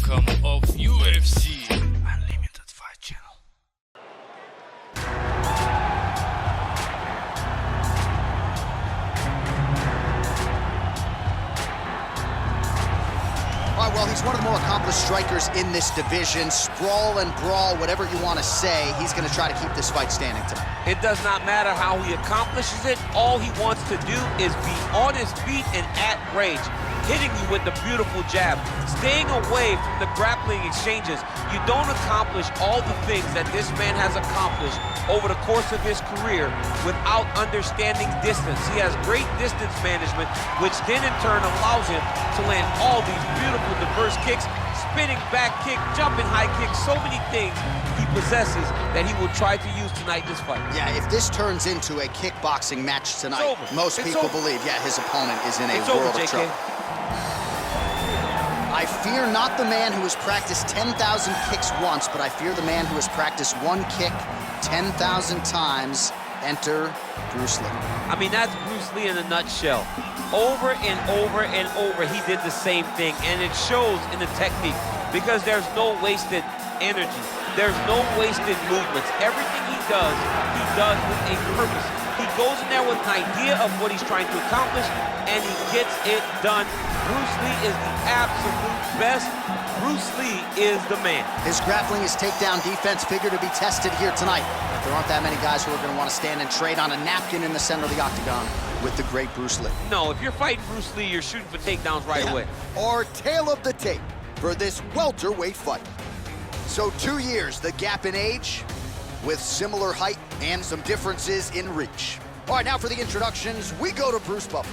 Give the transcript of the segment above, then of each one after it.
outcome of UFC Unlimited Fight Channel. All right, well, he's one of the more accomplished strikers in this division. Sprawl and brawl, whatever you want to say, he's going to try to keep this fight standing tonight. It does not matter how he accomplishes it. All he wants to do is be on his feet and at range, hitting you with the beautiful jab, staying away from the grappling exchanges. You don't accomplish all the things that this man has accomplished over the course of his career without understanding distance. He has great distance management, which then in turn allows him to land all these beautiful diverse kicks, spinning back kick, jumping high kick, so many things he possesses that he will try to use tonight in this fight. Yeah, if this turns into a kickboxing match tonight, most people believe, yeah, his opponent is in a world of trouble. I fear not the man who has practiced 10,000 kicks once, but I fear the man who has practiced one kick 10,000 times. Enter Bruce Lee. I mean, that's Bruce Lee in a nutshell. Over and over and over, he did the same thing, and it shows in the technique because there's no wasted energy. There's no wasted movements. Everything he does with a purpose. He goes in there with an idea of what he's trying to accomplish, and he gets it done. Bruce Lee is the absolute best. Bruce Lee is the man. His grappling, his takedown defense figure to be tested here tonight. But there aren't that many guys who are going to want to stand and trade on a napkin in the center of the octagon with the great Bruce Lee. No, if you're fighting Bruce Lee, you're shooting for takedowns right away. Or tail of the tape for this welterweight fight. So 2 years, the gap in age, with similar height and some differences in reach. All right, now for the introductions, we go to Bruce Buffer.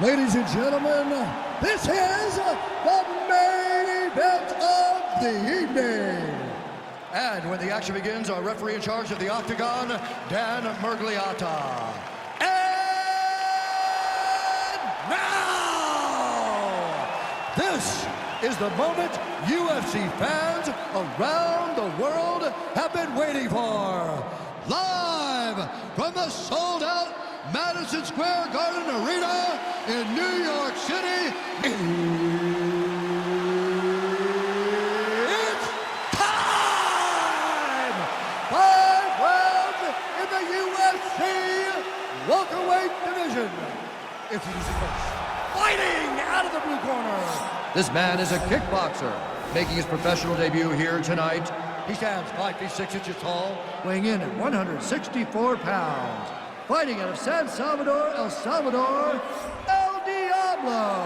Ladies and gentlemen, this is the main event of the evening. And when the action begins, our referee in charge of the octagon, Dan Murgliata. And now, this is the moment UFC fans around the world have been waiting for. Live from the sold-out Madison Square Garden Arena in New York City, it's time! 5 rounds in the UFC welterweight division. Introducing first, fighting out of the blue corner. This man is a kickboxer, making his professional debut here tonight. He stands 5 feet 6 inches tall, weighing in at 164 pounds. Fighting out of San Salvador, El Salvador, El Diablo.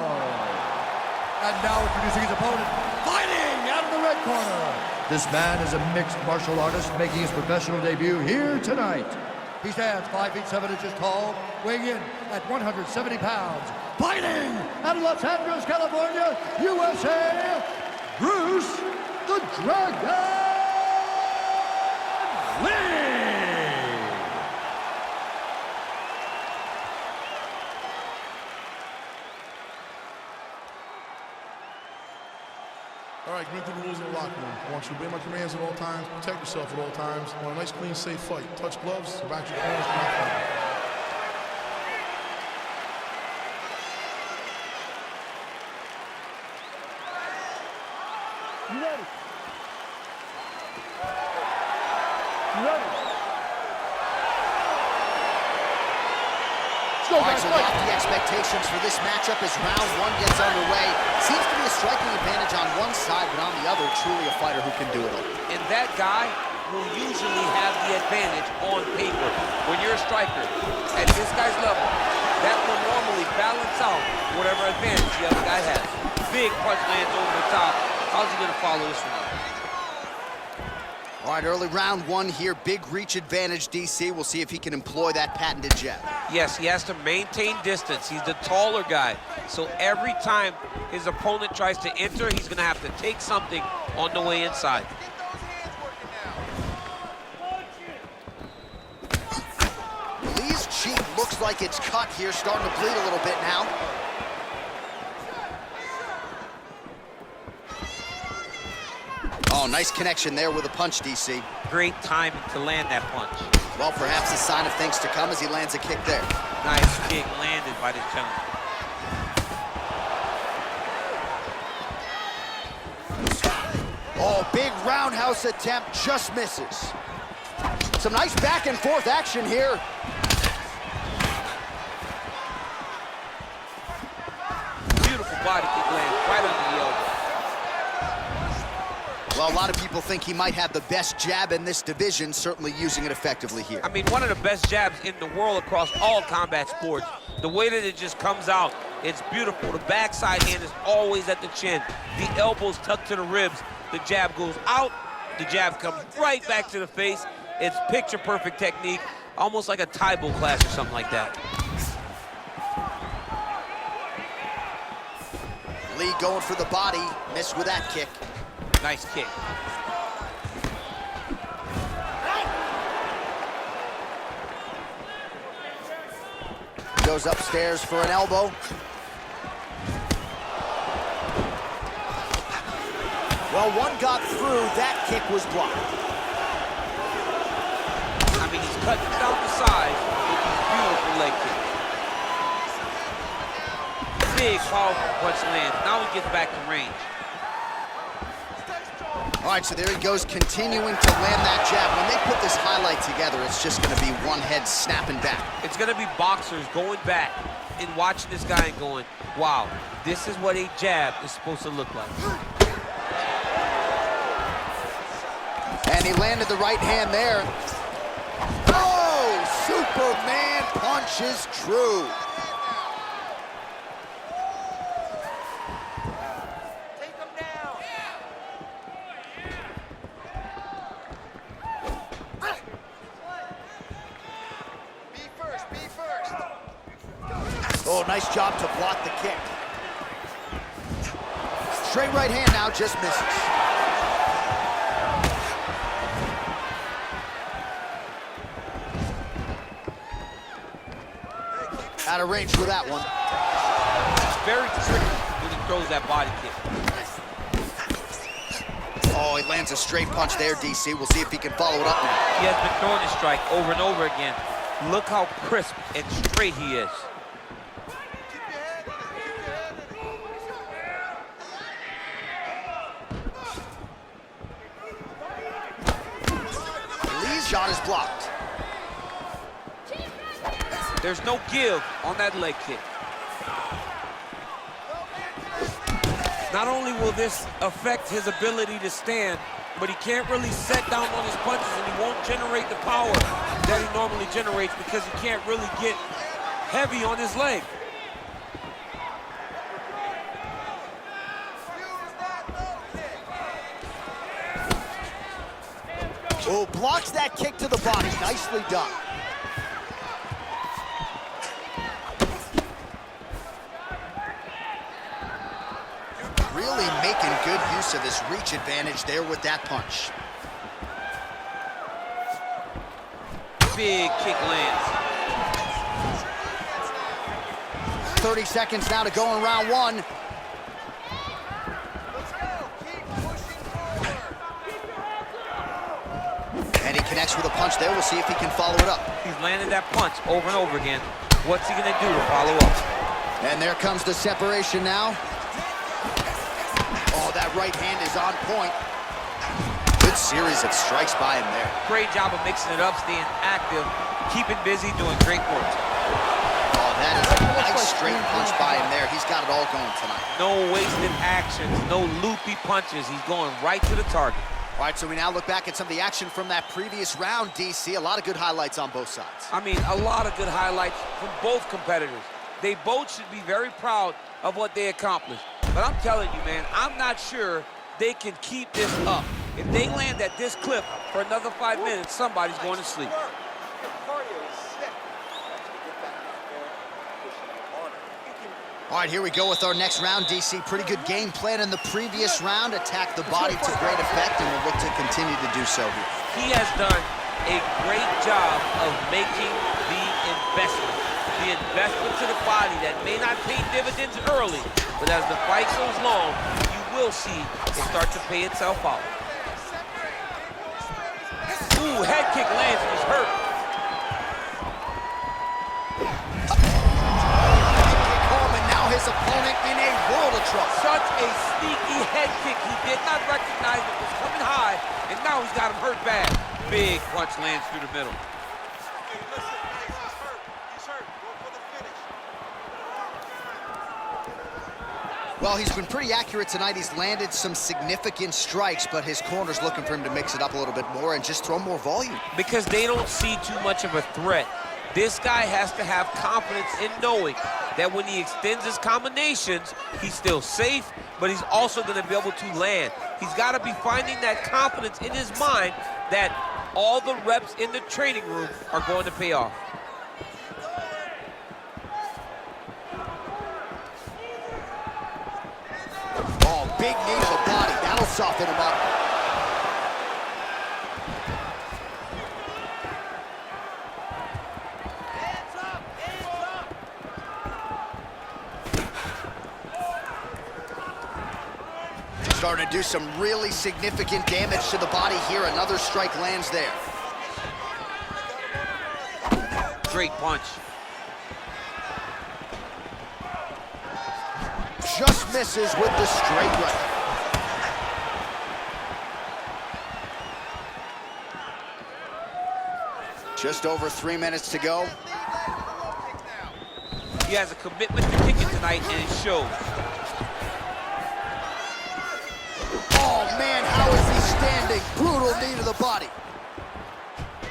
And now introducing his opponent, fighting out of the red corner. This man is a mixed martial artist making his professional debut here tonight. He stands 5 feet 7 inches tall, weighing in at 170 pounds. Fighting out of Los Angeles, California, USA, Bruce the Dragon Lee. All right, commit to the rules in the locker room. I want you to obey my commands at all times, protect yourself at all times. I want a nice, clean, safe fight. Touch gloves, back your corners, come out fighting. You ready? You ready? All right, so lofty expectations for this matchup as round one gets underway. Seems to be a striking advantage on one side, but on the other, truly a fighter who can do it all. And that guy will usually have the advantage on paper. When you're a striker at this guy's level, that will normally balance out whatever advantage the other guy has. Big punch lands over the top. How's he gonna follow this one up? All right, early round one here, big reach advantage, DC. We'll see if he can employ that patented jab. Yes, he has to maintain distance. He's the taller guy. So every time his opponent tries to enter, he's gonna have to take something on the way inside. Lee's cheek looks like it's cut here, starting to bleed a little bit now. Oh, nice connection there with a punch, DC. Great timing to land that punch. Well, perhaps a sign of things to come as he lands a kick there. Nice kick landed by the gentleman. roundhouse attempt just misses. Some nice back and forth action here. Beautiful body kick lands right under the elbow. Well, a lot of people think he might have the best jab in this division, certainly using it effectively here. I mean, one of the best jabs in the world across all combat sports. The way that it just comes out, it's beautiful. The backside hand is always at the chin. The elbows tucked to the ribs. The jab goes out. The jab comes right back to the face. It's picture-perfect technique, almost like a Taibo class or something like that. Lee going for the body, missed with that kick. Nice kick. Goes upstairs for an elbow. Well, one got through, that kick was blocked. I mean, he's cutting down the side with these beautiful leg kicks. Big, powerful punch lands. Now he gets back to range. All right, so there he goes, continuing to land that jab. When they put this highlight together, it's just going to be one head snapping back. It's going to be boxers going back and watching this guy and going, wow, this is what a jab is supposed to look like. And he landed the right hand there. Oh, Superman punch is true. Oh, nice job to block the kick. Straight right hand now, just misses. Out of range for that one. It's very tricky when he throws that body kick. Oh, he lands a straight punch there, DC. We'll see if he can follow it up now. He has been throwing his strike over and over again. Look how crisp and straight he is. Shot is blocked. There's no give on that leg kick. Not only will this affect his ability to stand, but he can't really set down on his punches and he won't generate the power that he normally generates because he can't really get heavy on his leg. Oh, blocks that kick to the body. Nicely done. Really making good use of his reach advantage there with that punch. Big kick lands. 30 seconds now to go in round one. And he connects with a punch there. We'll see if he can follow it up. He's landed that punch over and over again. What's he gonna do to follow up? And there comes the separation now. Oh, that right hand is on point. Good series of strikes by him there. Great job of mixing it up, staying active, keeping busy, doing great work. Oh, that is a nice straight punch by him there. He's got it all going tonight. No wasted actions, no loopy punches. He's going right to the target. All right, so we now look back at some of the action from that previous round, DC. A lot of good highlights on both sides. I mean, a lot of good highlights from both competitors. They both should be very proud of what they accomplished. But I'm telling you, man, I'm not sure they can keep this up. If they land at this clip for another 5 minutes, somebody's going to sleep. All right, here we go with our next round, DC. Pretty good game plan in the previous round. Attacked the body to great effect, and we'll look to continue to do so here. He has done a great job of making the investment. The investment to the body that may not pay dividends early, but as the fight goes long, you will see it start to pay itself out. Ooh, head kick lands and he's hurt. His opponent in a world of trouble. Such a sneaky head kick. He did not recognize it was coming high, Now he's got him hurt bad. Big punch lands through the middle. Well, he's been pretty accurate tonight. He's landed some significant strikes, but his corner's looking for him to mix it up a little bit more and just throw more volume. Because they don't see too much of a threat. This guy has to have confidence in knowing that when he extends his combinations, he's still safe, but he's also going to be able to land. He's got to be finding that confidence in his mind that all the reps in the training room are going to pay off. Oh, big knee to the body. That'll soften him up. Starting to do some really significant damage to the body here. Another strike lands there. Great punch. Just misses with the straight right. Just over 3 minutes to go. He has a commitment to kicking tonight, and it shows. Oh, man, how is he standing? Brutal knee to the body.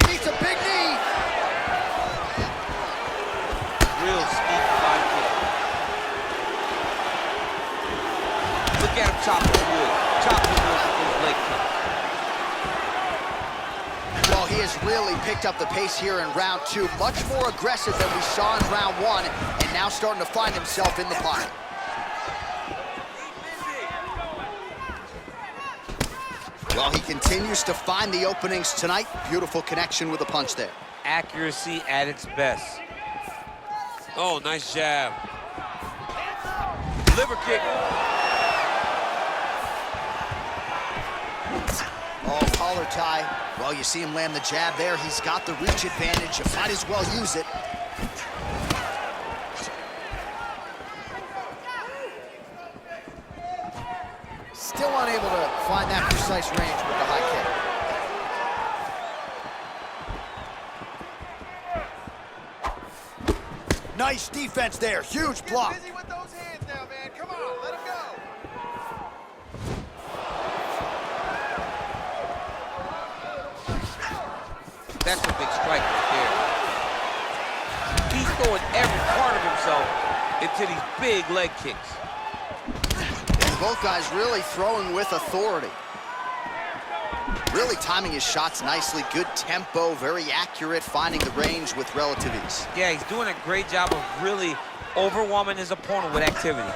Needs a big knee. Real sneaky body kick. Look at him chopping the wood. Chopping the wood with those leg kicks. Well, he has really picked up the pace here in round 2. Much more aggressive than we saw in round 1, and now starting to find himself in the pocket. Well, he continues to find the openings tonight. Beautiful connection with a punch there. Accuracy at its best. Oh, nice jab. Liver kick. Oh, collar tie. Well, you see him land the jab there. He's got the reach advantage. You might as well use it. Still unable to find that precise range with the high kick. Nice defense there. Huge block. Busy with those hands now, man. Come on, let him go. That's a big strike right there. He's throwing every part of himself into these big leg kicks. And both guys really throwing with authority. Really timing his shots nicely. Good tempo, very accurate, finding the range with relative ease. Yeah, he's doing a great job of really overwhelming his opponent with activity.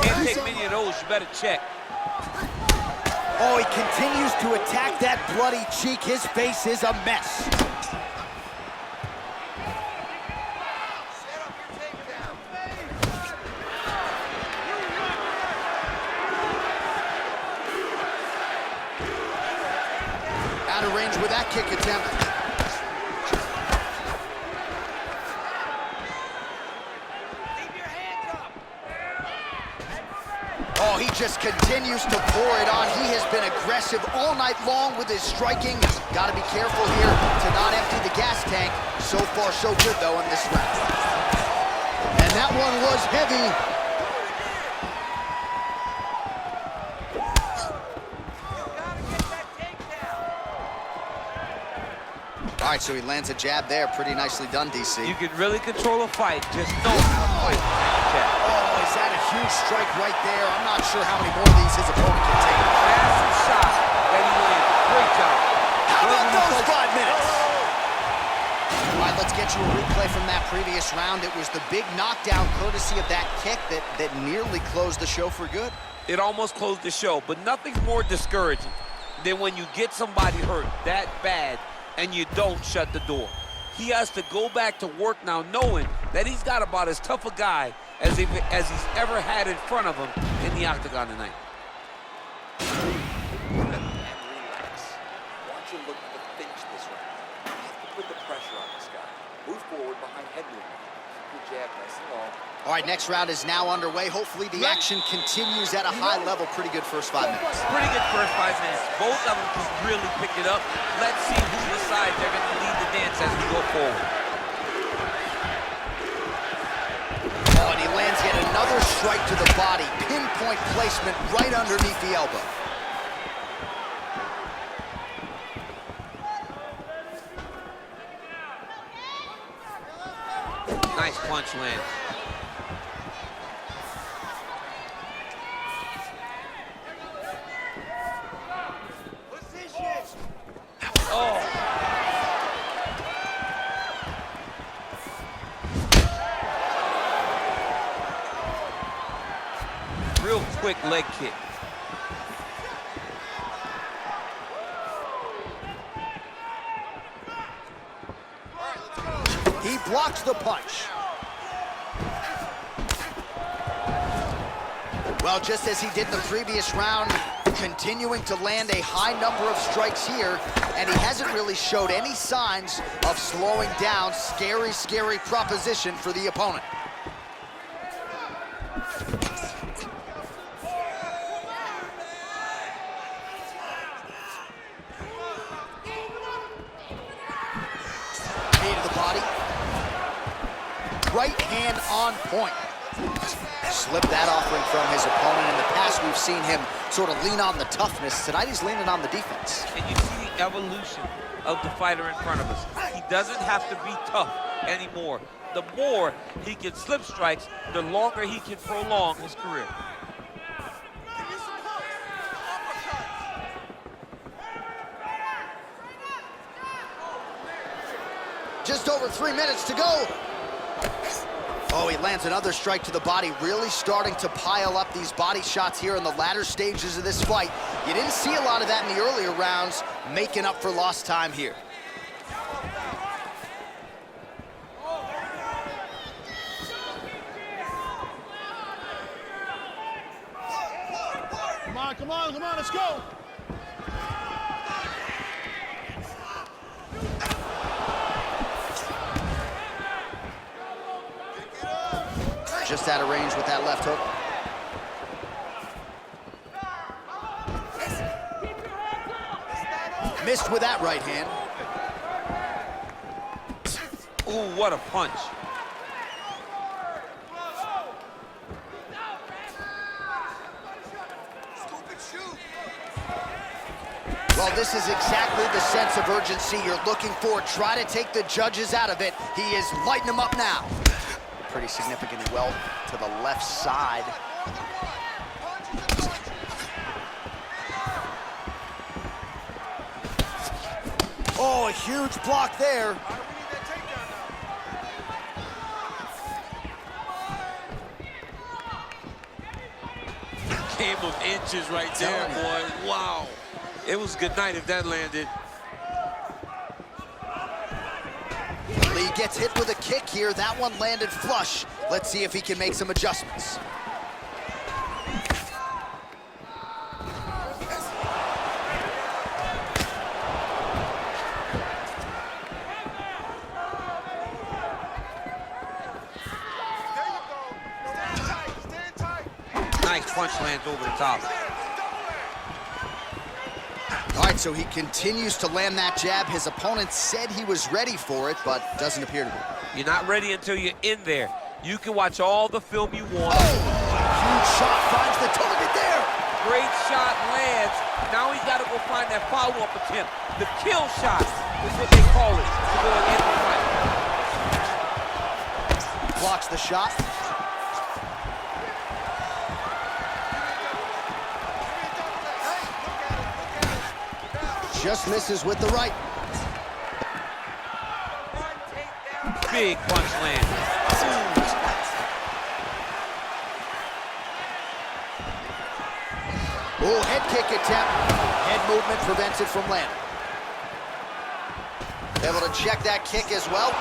Can't take many of those, you better check. Oh, he continues to attack that bloody cheek. His face is a mess. Out of range with that kick attempt. Oh, he just continues to pour it on. He has been aggressive all night long with his striking. Got to be careful here to not empty the gas tank. So far, so good, though, in this round. And that one was heavy. All right, so he lands a jab there. Pretty nicely done, DC. You can really control a fight. Just know how to fight. Jab. Oh, is that a huge strike right there? I'm not sure how many more of these his opponent can take. Massive shot that he landed. Great job. How about those 5 minutes? All right, let's get you a replay from that previous round. It was the big knockdown courtesy of that kick that nearly closed the show for good. It almost closed the show, but nothing's more discouraging than when you get somebody hurt that bad and you don't shut the door. He has to go back to work now knowing that he's got about as tough a guy as he's ever had in front of him in the octagon tonight. And relax. Watch him look to finish this round. put the pressure on this guy. Move forward behind head movement. Keep your jab nice and long. All right, next round is now underway. Hopefully the action continues at a high level. Pretty good first 5 minutes. Pretty good first 5 minutes. Both of them can really pick it up. Let's see who decides they're going to lead the dance as we go forward. Oh, and he lands yet another strike to the body. Pinpoint placement right underneath the elbow. Nice punch lands. Oh. Real quick leg kick. He blocks the punch. Well, just as he did in the previous round, continuing to land a high number of strikes here, and he hasn't really showed any signs of slowing down. Scary, scary proposition for the opponent. Knee to the body. Right hand on point. Slipped that offering from his opponent. In the past, we've seen him sort of lean on the toughness. Tonight, he's leaning on the defense. And you see the evolution of the fighter in front of us. He doesn't have to be tough anymore. The more he can slip strikes, the longer he can prolong his career. Just over 3 minutes to go. Oh, he lands another strike to the body, really starting to pile up these body shots here in the latter stages of this fight. You didn't see a lot of that in the earlier rounds, making up for lost time here. Come on, let's go. Just out of range with that left hook. Missed with that right hand. Ooh, what a punch. Well, this is exactly the sense of urgency you're looking for. Try to take the judges out of it. He is lighting them up now. Pretty significantly well to the left side. Oh, a huge block there. Game of inches right there, boy. Wow. It was good night if that landed. Lee gets hit with a kick here. That one landed flush. Let's see if he can make some adjustments. Nice punch lands over the top. All right, so he continues to land that jab. His opponent said he was ready for it, but doesn't appear to be. You're not ready until you're in there. You can watch all the film you want. Oh, huge shot finds the target there. Great shot lands. Now he's got to go find that follow-up attempt. The kill shot is what they call it to go and end the fight. Blocks the shot. Just misses with the right. Big punch land. Oh, head kick attempt. Head movement prevents it from landing. Able to check that kick as well.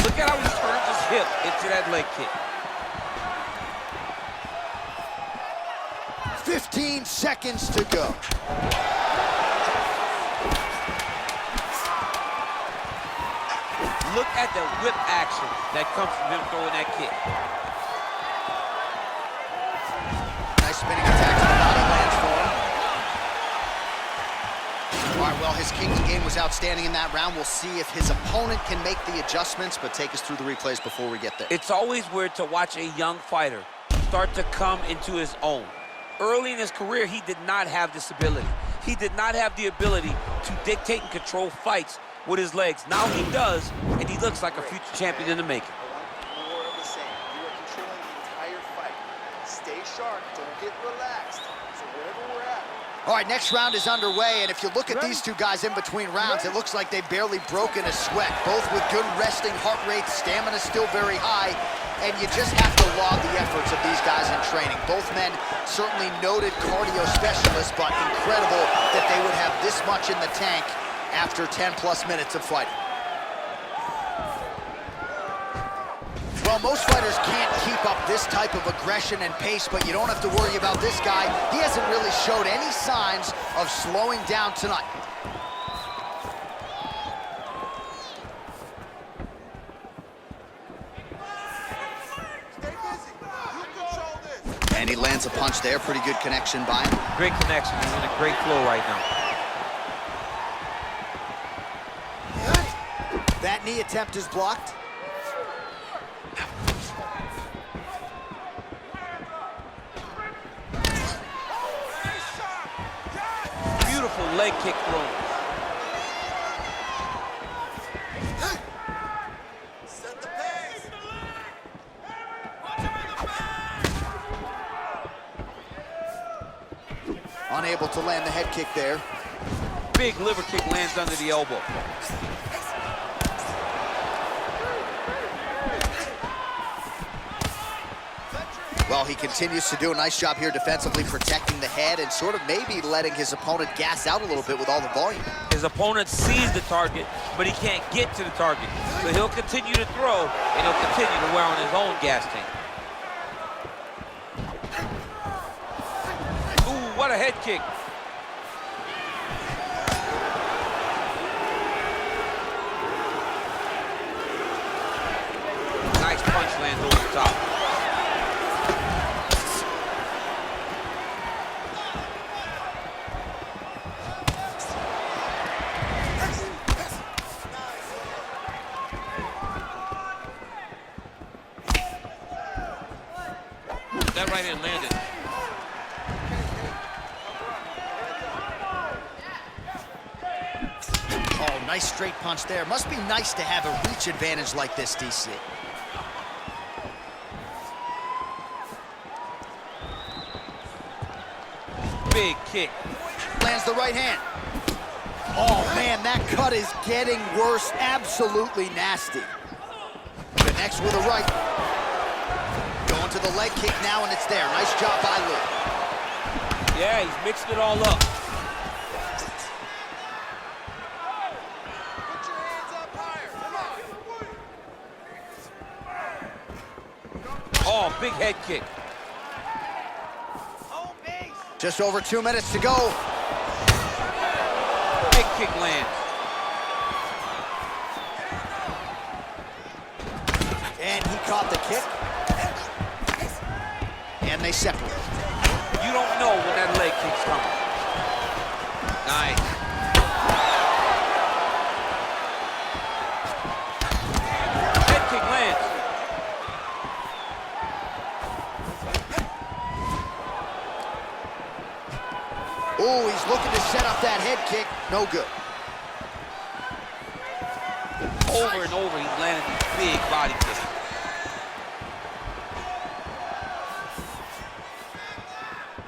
Look at how he turns his hip into that leg kick. 15 seconds to go. Look at the whip action that comes from him throwing that kick. Nice spinning attack to the body lands for him. All right, well, his kicking game was outstanding in that round. We'll see if his opponent can make the adjustments, but take us through the replays before we get there. It's always weird to watch a young fighter start to come into his own. Early in his career, he did not have this ability. He did not have the ability to dictate and control fights with his legs. Now he does, and he looks like a future champion in the making. More of the same. You are controlling the entire fight. Stay sharp. Don't get relaxed. So wherever we're at. All right, next round is underway, and if you look at these two guys in between rounds, it looks like they've barely broken a sweat. Both with good resting heart rates, stamina still very high, and you just have to laud the efforts of these guys in training. Both men certainly noted cardio specialists, but incredible that they would have this much in the tank after 10-plus minutes of fighting. Well, most fighters can't keep up this type of aggression and pace, but you don't have to worry about this guy. He hasn't really showed any signs of slowing down tonight. Stay busy. You control this. And he lands a punch there. Pretty good connection by him. Great connection. He's in a great flow right now. That knee attempt is blocked. Beautiful leg kick thrown. Set the pace. Unable to land the head kick there. Big liver kick lands under the elbow. Well, he continues to do a nice job here defensively, protecting the head and sort of maybe letting his opponent gas out a little bit with all the volume. His opponent sees the target, but he can't get to the target. So he'll continue to throw, and he'll continue to wear on his own gas tank. Ooh, what a head kick. Nice punch lands over the top. That right hand landed. Oh, nice straight punch there. Must be nice to have a reach advantage like this, DC. Big kick. Lands the right hand. Oh, man, that cut is getting worse. Absolutely nasty. Connects with a right. Going to the leg kick now, and it's there. Nice job by Lee. Yeah, he's mixed it all up. Put your hands up higher. Come on. Oh, big head kick. Home base. Just over 2 minutes to go. Big kick lands. And he caught the kick. And they separate. You don't know when that leg kick's coming. Nice. Head kick lands. Oh, he's looking to set up that head kick. No good. Over and over, he's landing these big body kicks.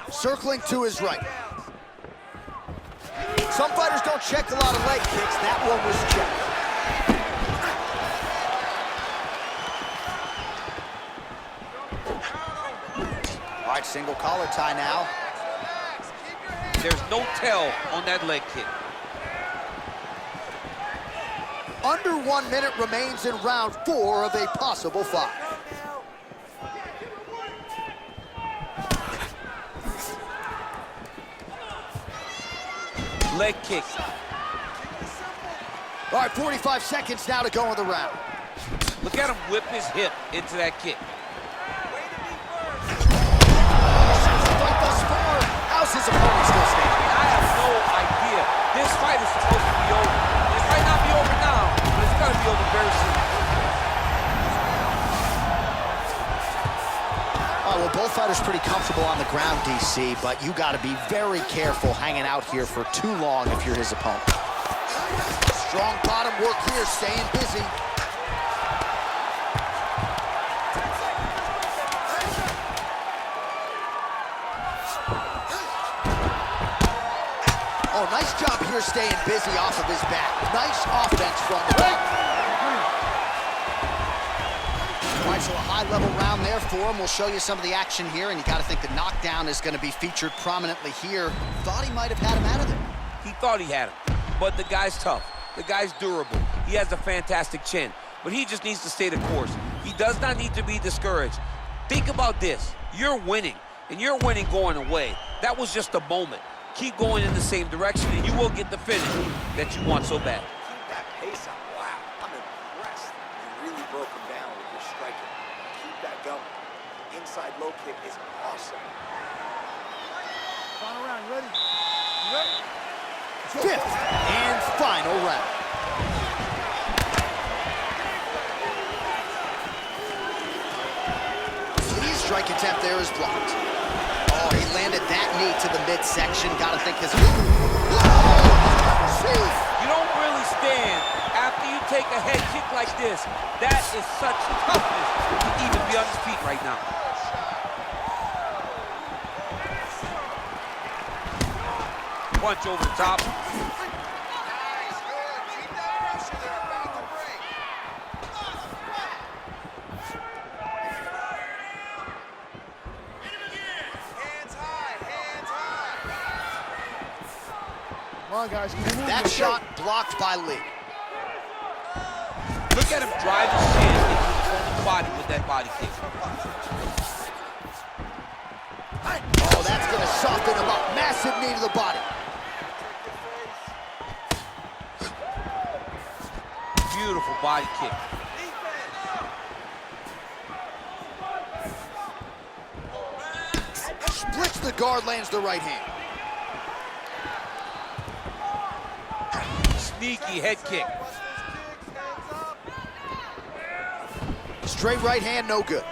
Circling to his right. Some fighters don't check a lot of leg kicks. That one was checked. All right, single collar tie now. There's no tell on that leg kick. Under 1 minute remains in round 4 of a possible 5. Leg kick. All right, 45 seconds now to go in the round. Look at him whip his hip into that kick. Fight thus far. How's his opponent still standing? I have no idea. This fight is supposed to be over. It might not be over now, but it's got to be over very soon. All right, well, both fighters pretty comfortable on the ground, DC, but you got to be very careful hanging out here for too long if you're his opponent. Strong bottom work here, staying busy. Oh, nice job here staying busy off of his back. Nice offense from the back. All right, so a high-level round there for him. We'll show you some of the action here, and you got to think the knockdown is going to be featured prominently here. Thought he might have had him out of there. He thought he had him, but the guy's tough. The guy's durable. He has a fantastic chin, but he just needs to stay the course. He does not need to be discouraged. Think about this. You're winning, and you're winning going away. That was just a moment. Keep going in the same direction, and you will get the finish that you want so bad. Keep that pace up. Wow, I'm impressed. You really broke him down with your striking. Keep that going. Inside low kick is awesome. Final round, you ready? You ready? Fifth and final round. Lee's strike attempt there is blocked. Oh, he landed that knee to the midsection. Gotta think his... You don't really stand after you take a head kick like this. That is such toughness to even be on his feet right now. Punch over the top. Come on, guys. That shot blocked by Lee. Look at him drive his chin into his own body with that body kick. Oh, that's gonna soften him up. Massive knee to the body. Beautiful body kick. Splits the guard, lands the right hand. Sneaky head kick. Straight right hand, no good.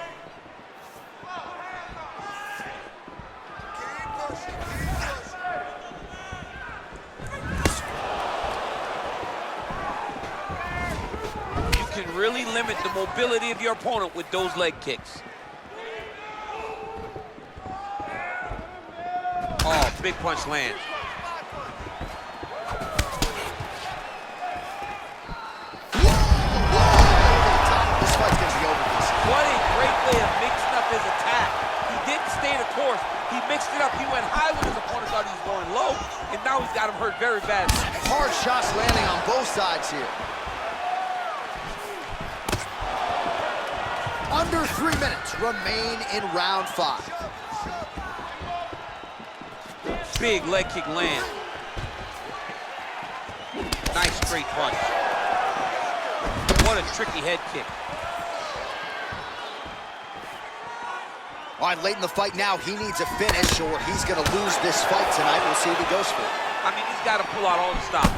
You can really limit the mobility of your opponent with those leg kicks. Oh, big punch lands. What a great way of mixing up his attack. He didn't stay the course. He mixed it up. He went high when his opponent thought he was going low, and now he's got him hurt very badly. Hard shots landing on both sides here. Under 3 minutes remain in round 5. Big leg kick land. Nice straight punch. What a tricky head kick. All right, late in the fight now, he needs a finish or he's going to lose this fight tonight. We'll see if he goes for it. I mean, he's got to pull out all the stops.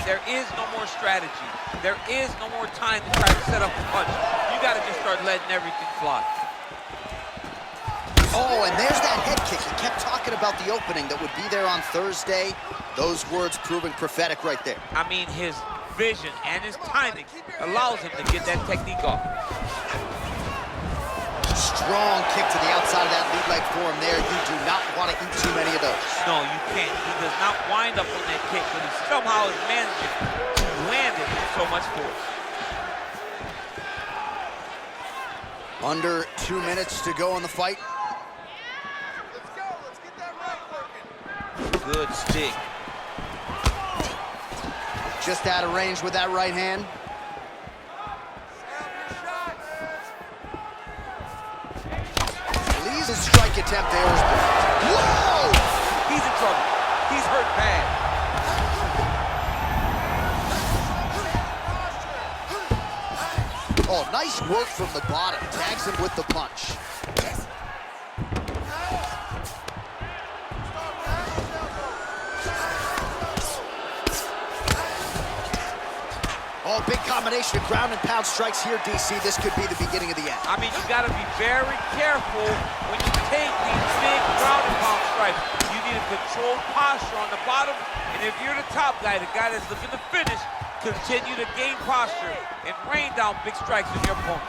There is no more strategy. There is no more time to try to set up a punch. You got to just start letting everything fly. Oh, and there's that head kick. He kept talking about the opening that would be there on Thursday. Those words proving prophetic right there. I mean, his vision and his timing allows him to get that technique off. Strong kick to the outside of that lead leg for him there. You do not want to eat too many of those. No, you can't. He does not wind up on that kick, but he somehow is managing to land it with so much force. Under 2 minutes to go in the fight. Let's go. Let's get that right working. Good stick. Just out of range with that right hand. Lee's strike attempt there is blocked. Whoa! He's in trouble. He's hurt bad. Nice work from the bottom. Tags him with the punch. Oh, big combination of ground and pound strikes here, DC. This could be the beginning of the end. I mean, you got to be very careful when you take these big ground and pound strikes. You need a controlled posture on the bottom, and if you're the top guy, the guy that's looking to finish, continue to gain posture and rain down big strikes on your opponent.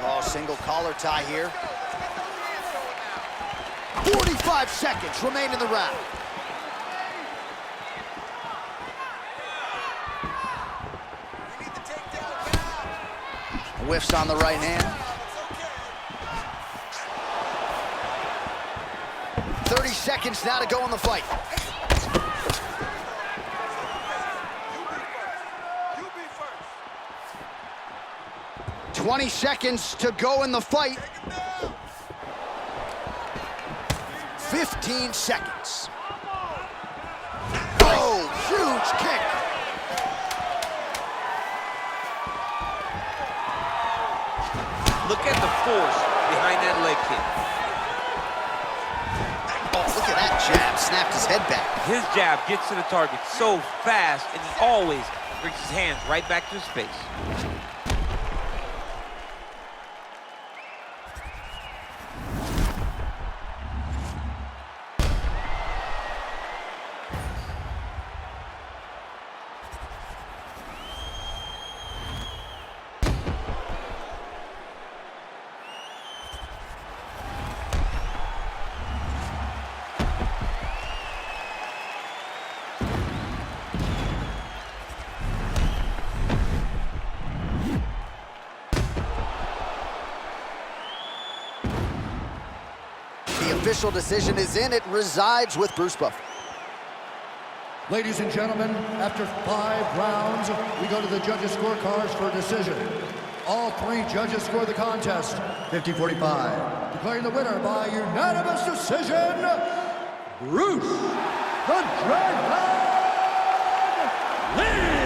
Oh, single collar tie here. 45 seconds remain in the round. Whiffs on the right hand. 30 seconds now to go in the fight. You be first. 20 seconds to go in the fight. 15 seconds. Oh, huge kick. Look at the force behind that leg kick. Oh, look at that jab. Snapped his head back. His jab gets to the target so fast, and he always brings his hands right back to his face. The official decision is in. It resides with Bruce Buffer. Ladies and gentlemen, after 5 rounds, we go to the judges' scorecards for a decision. All 3 judges score the contest 50-45. Declaring the winner by unanimous decision, Bruce the Dragon Lee!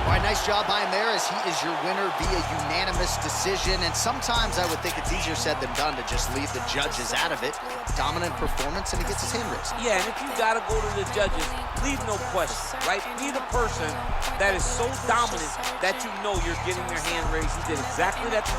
All right, nice job by him there, as he is your winner via unanimous decision. And sometimes I would think it's easier said than done to just leave the judges out of it. Dominant performance, and he gets his hand raised. Yeah, and if you gotta go to the judges, leave no question, right? Be the person that is so dominant that you know you're getting your hand raised. He did exactly that tonight.